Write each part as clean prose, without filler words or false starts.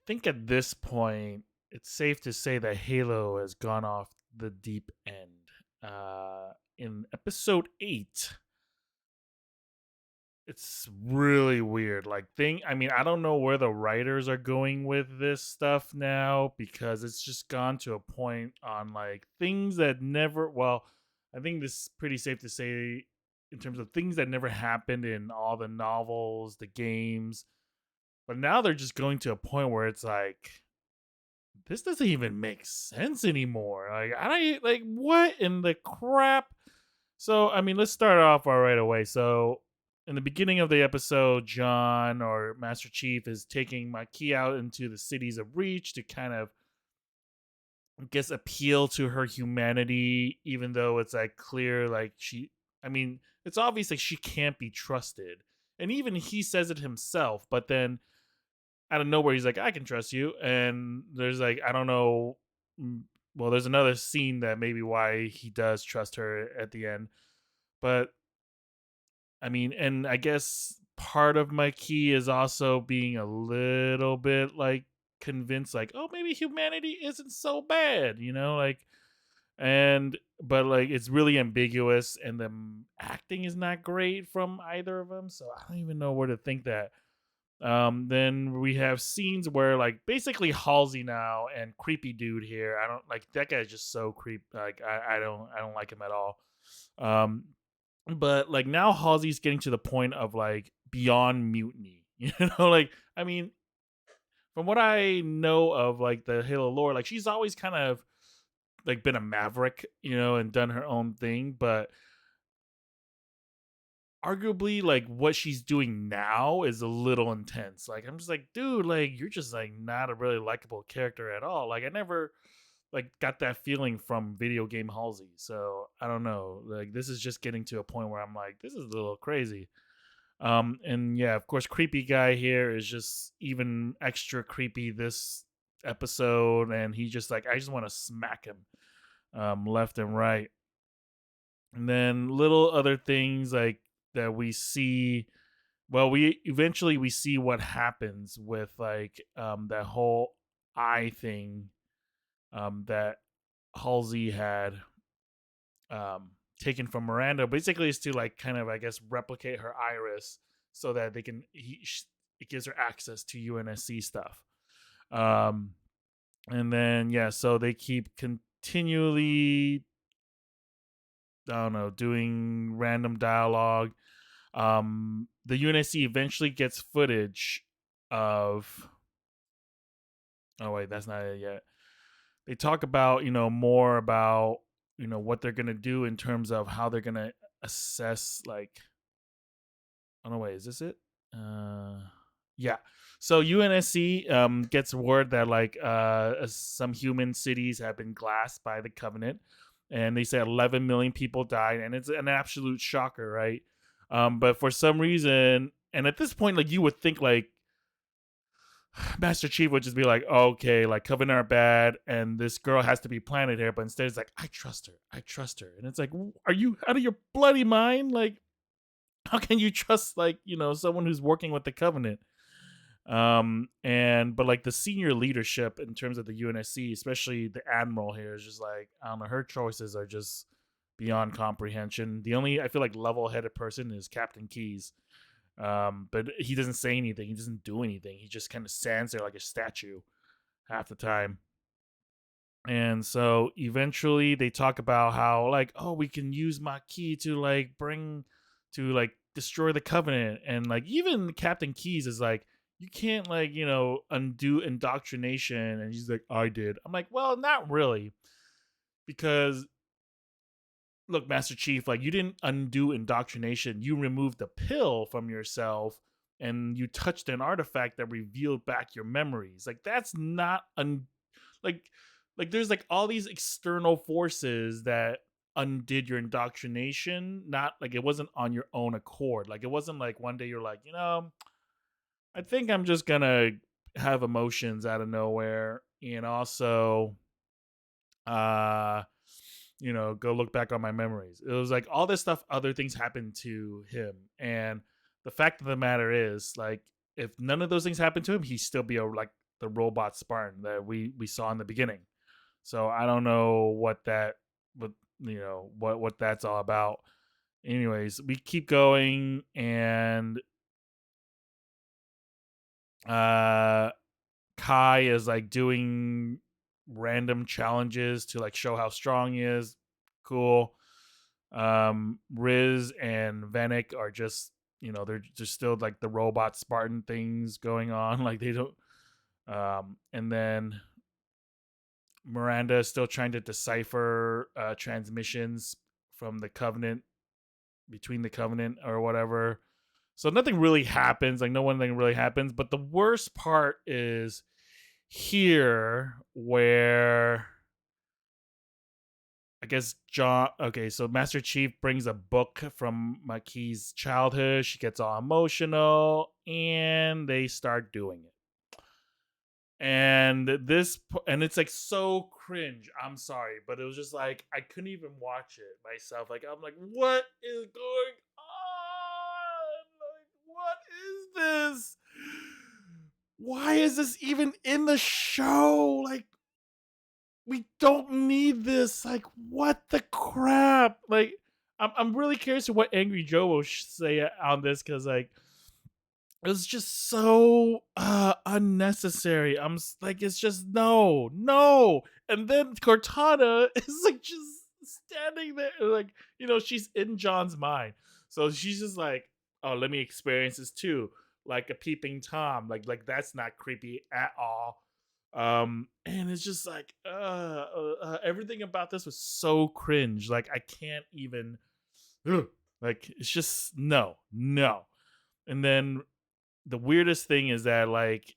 think at this point, it's safe to say that Halo has gone off the deep end. In episode 8, it's really weird. I mean, I don't know where the writers are going with this stuff now because it's just gone to a point on like things that never, well, I think this is pretty safe to say in terms of things that never happened in all the novels, the games, but now they're just going to a point where it's like, this doesn't even make sense anymore. Like, I don't like what in the crap. So, I mean, let's start off right away. So, in the beginning of the episode, John or Master Chief is taking Maki out into the cities of Reach to kind of, I guess, appeal to her humanity, even though it's like clear, like I mean, it's obvious like she can't be trusted. And even he says it himself, but then out of nowhere he's like, I can trust you. And there's like, I don't know, mm, well, there's another scene that maybe why he does trust her at the end. But I mean, and I guess part of my key is also being a little bit like convinced like, oh, maybe humanity isn't so bad, like, and but like it's really ambiguous and the acting is not great from either of them, so I don't even know where to think that. Then we have scenes where like basically Halsey now and creepy dude here. I don't like that guy's just so creep. Like I don't like him at all. Um, but like now Halsey's getting to the point of like beyond mutiny. Like I mean, from what I know of like the Halo lore, like she's always kind of like been a maverick, and done her own thing, but arguably like what she's doing now is a little intense. Like I'm just like, dude, like you're just like not a really likable character at all. Like I never like got that feeling from video game Halsey. So I don't know. Like this is just getting to a point where I'm like, this is a little crazy. And yeah, of course, creepy guy here is just even extra creepy this episode, and he just like I just want to smack him left and right. And then little other things like that we see, well, we see what happens with like that whole eye thing that Halsey had taken from Miranda. Basically is to like kind of I guess replicate her iris so that they can it gives her access to UNSC stuff. um and then yeah, so they keep continually, I don't know, doing random dialogue. The UNSC eventually gets footage of. Oh wait, that's not it yet. They talk about more about what they're gonna do in terms of how they're gonna assess like. Oh no, wait, is this it? Yeah. So UNSC gets word that like some human cities have been glassed by the Covenant, and they said 11 million people died, and it's an absolute shocker, right? But for some reason, and at this point, like you would think like Master Chief would just be like, okay, like Covenant are bad, and this girl has to be planted here, but instead it's like, I trust her, and it's like, are you out of your bloody mind? Like, how can you trust like someone who's working with the Covenant? And but like the senior leadership in terms of the UNSC, especially the admiral here, is just like, I don't know, her choices are just beyond comprehension. The only, I feel like, level-headed person is Captain Keyes. But he doesn't say anything, he doesn't do anything, he just kind of stands there like a statue half the time. And so eventually they talk about how like, oh, we can use Maquis to like bring to like destroy the Covenant, and like even Captain Keyes is like, you can't like undo indoctrination, and he's like, I did. I'm like, well, not really, because look, Master Chief, like you didn't undo indoctrination, you removed the pill from yourself and you touched an artifact that revealed back your memories. Like that's not like there's like all these external forces that undid your indoctrination, not like it wasn't on your own accord. Like it wasn't like one day you're like, I think I'm just gonna have emotions out of nowhere, and also uh go look back on my memories. It was like all this stuff, other things happened to him, and the fact of the matter is, like, if none of those things happened to him, he'd still be a like the robot Spartan that we saw in the beginning. So I don't know what what that's all about. Anyways, we keep going, and uh Kai is like doing random challenges to like show how strong he is. Cool. Riz and Vanek are just, they're just still like the robot Spartan things going on. Like they don't. And then Miranda is still trying to decipher transmissions from the Covenant, between the Covenant or whatever. So nothing really happens. Like no one thing really happens. But the worst part is here, where I guess John. Okay, so Master Chief brings a book from Maki's childhood. She gets all emotional, and they start doing it. And it's like so cringe. I'm sorry, but it was just like I couldn't even watch it myself. Like I'm like, what is going on? Like, what is this? Why is this even in the show? Like, we don't need this. Like, what the crap? Like, I'm really curious to what Angry Joe will say on this, because like it was just so unnecessary. Like, it's just no. And then Cortana is like just standing there, like, she's in John's mind. So she's just like, oh, let me experience this too. Like a peeping Tom. Like that's not creepy at all. And it's just like everything about this was so cringe. Like I can't even like, it's just no. And then the weirdest thing is that like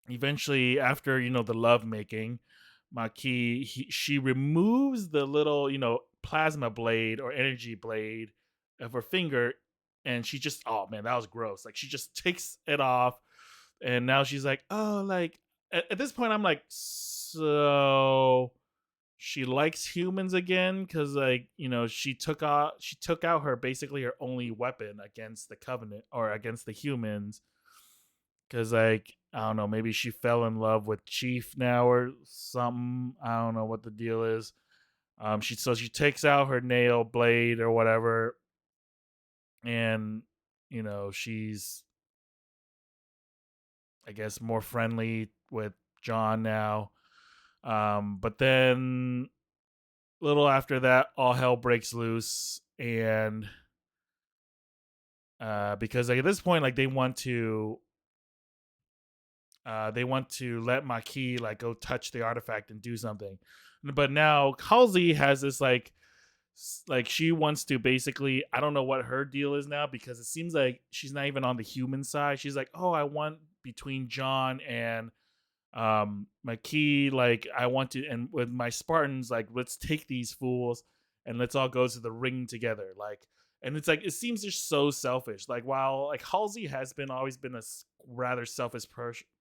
eventually, after the love making, Maki, she removes the little plasma blade or energy blade of her finger, and she just, oh man, that was gross. Like she just takes it off, and now she's like, oh, like at this point I'm like, so she likes humans again, because like she took out her, basically her only weapon against the Covenant or against the humans, because like I don't know, maybe she fell in love with Chief now or something. I don't know what the deal is. She takes out her nail blade or whatever, and she's, I guess, more friendly with John now. But then a little after that, all hell breaks loose, and because like at this point, like they want to let Maki like go touch the artifact and do something, but now Halsey has this like she wants to basically, I don't know what her deal is now, because it seems like she's not even on the human side. She's like, oh, I want between John and Maki, like I want to, and with my Spartans, like let's take these fools and let's all go to the ring together. Like, and it's like it seems just so selfish. Like while like Halsey has been always been a rather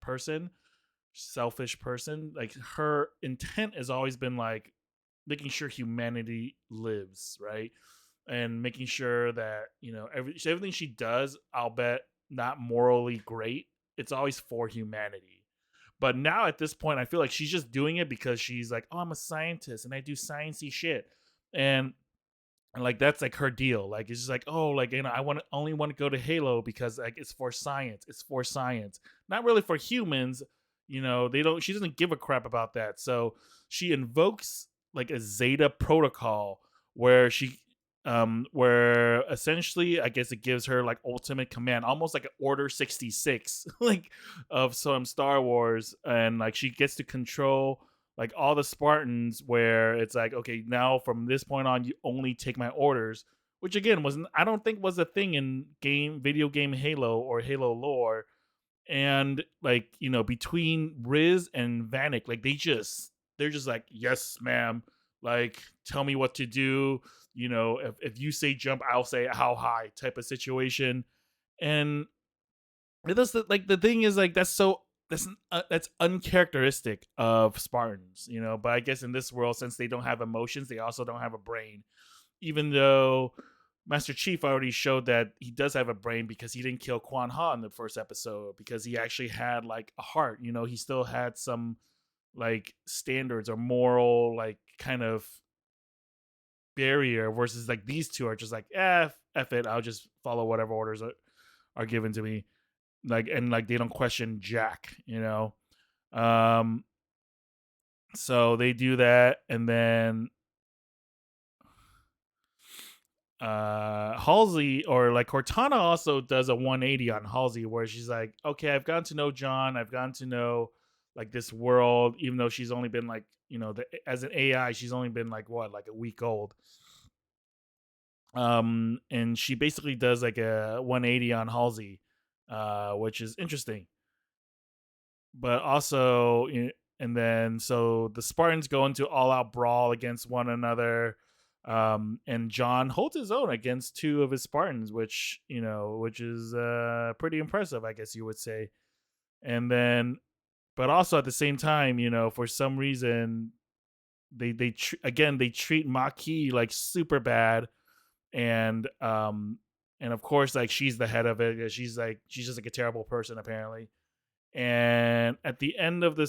person, selfish person, like her intent has always been like making sure humanity lives, right? And making sure that everything she does, I'll bet, not morally great, it's always for humanity. But now at this point, I feel like she's just doing it because she's like, oh, I'm a scientist and I do sciencey shit. And like that's like her deal. Like it's just like, oh, like I only want to go to Halo because like it's for science. It's for science, not really for humans. They don't. She doesn't give a crap about that. So she invokes like a Zeta protocol where essentially, I guess, it gives her like ultimate command, almost like an Order 66, like of some Star Wars, and like she gets to control like all the Spartans, where it's like, okay, now from this point on, you only take my orders, which again wasn't, I don't think was a thing in video game Halo or Halo lore. And like between Riz and Vanek, like they're just like, yes, ma'am, like tell me what to do. If you say jump, I'll say how high, type of situation. And like the thing is like that's uncharacteristic of Spartans, but I guess in this world, since they don't have emotions, they also don't have a brain, even though Master Chief already showed that he does have a brain because he didn't kill Quan Ha in the first episode because he actually had like a heart. You know, he still had some like standards or moral like kind of barrier versus like these two are just like F it, I'll just follow whatever orders are given to me, like, and like they don't question jack, you know. um so they do that, and then Halsey, or like Cortana, also does a 180 on Halsey where she's like, okay, I've gotten to know John, I've gotten to know like this world, even though she's only been like, you know, as an AI she's only been like what, like a week old. And she basically does like a 180 on Halsey, which is interesting. But also, and then so the Spartans go into all out brawl against one another. And John holds his own against two of his Spartans, which, you know, which is pretty impressive, I guess you would say. And then, but also at the same time, you know, for some reason, again they treat Maki like super bad, and and of course like she's the head of it. She's just like a terrible person apparently. And at the end of the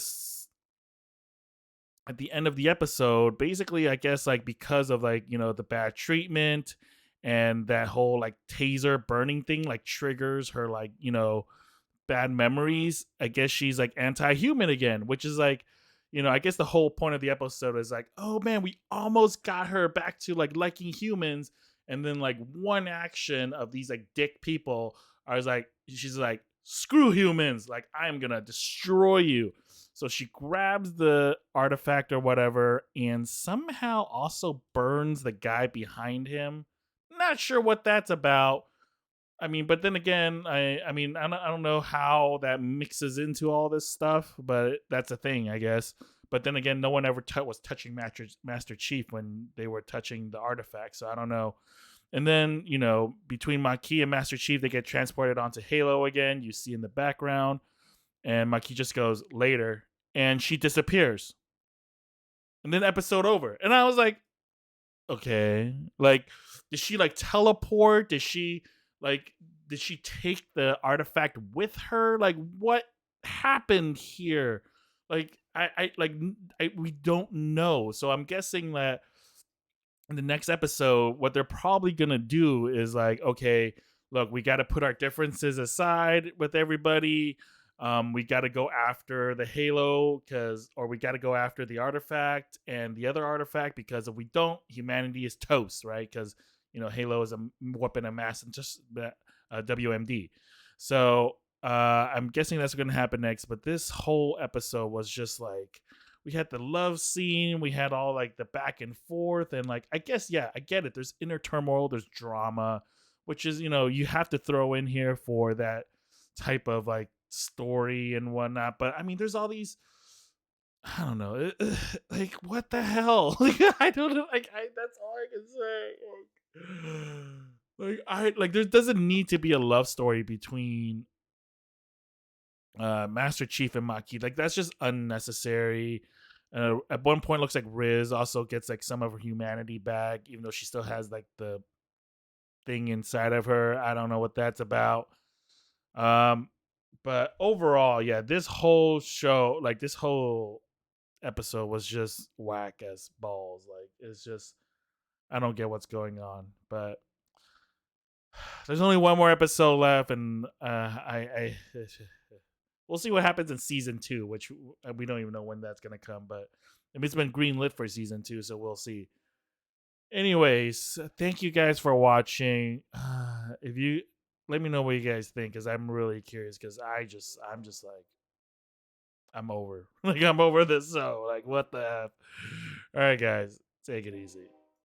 episode, basically I guess like because of like, you know, the bad treatment and that whole like taser burning thing like triggers her like, you know, bad memories, I guess she's like anti-human again, which is like, you know, I guess the whole point of the episode is like, oh man, we almost got her back to like liking humans, and then like one action of these like dick people are like, she's like, screw humans, like I'm gonna destroy you. So she grabs the artifact or whatever and somehow also burns the guy behind him. Not sure what that's about. I mean, but then again, I mean, I don't know how that mixes into all this stuff, but that's a thing, I guess. But then again, no one ever was touching Master Chief when they were touching the artifact, so I don't know. And then, you know, between Maki and Master Chief, they get transported onto Halo again. You see in the background, and Maki just goes later, and she disappears. And then episode over, and I was like, okay, like, did she like teleport? Like did she take the artifact with her? Like what happened here? Like we don't know. So I'm guessing that in the next episode, what they're probably gonna do is like, okay, look, we got to put our differences aside with everybody. We got to go after the Halo or we got to go after the artifact and the other artifact, because if we don't, humanity is toast, right? Because, you know, Halo is a weapon of mass and just WMD. So I'm guessing that's going to happen next. But this whole episode was just like, we had the love scene, we had all like the back and forth, and like, I guess, yeah, I get it, there's inner turmoil, there's drama, which is, you know, you have to throw in here for that type of like story and whatnot. But I mean, there's all these, I don't know, like what the hell. Like I don't know, like that's all I can say. Like there doesn't need to be a love story between Master Chief and Maki. Like that's just unnecessary. At one point, looks like Riz also gets like some of her humanity back, even though she still has like the thing inside of her. I don't know what that's about. Um, but overall, yeah, this whole show, like this whole episode, was just whack as balls. Like it's just, I don't get what's going on. But there's only one more episode left, and I we'll see what happens in season 2, which we don't even know when that's gonna come. But I mean, it's been greenlit for season 2, so we'll see. Anyways, thank you guys for watching. If you let me know what you guys think, because I'm really curious. Because I'm just like, I'm over. Like I'm over this. So like, what the f? All right, guys, take it easy.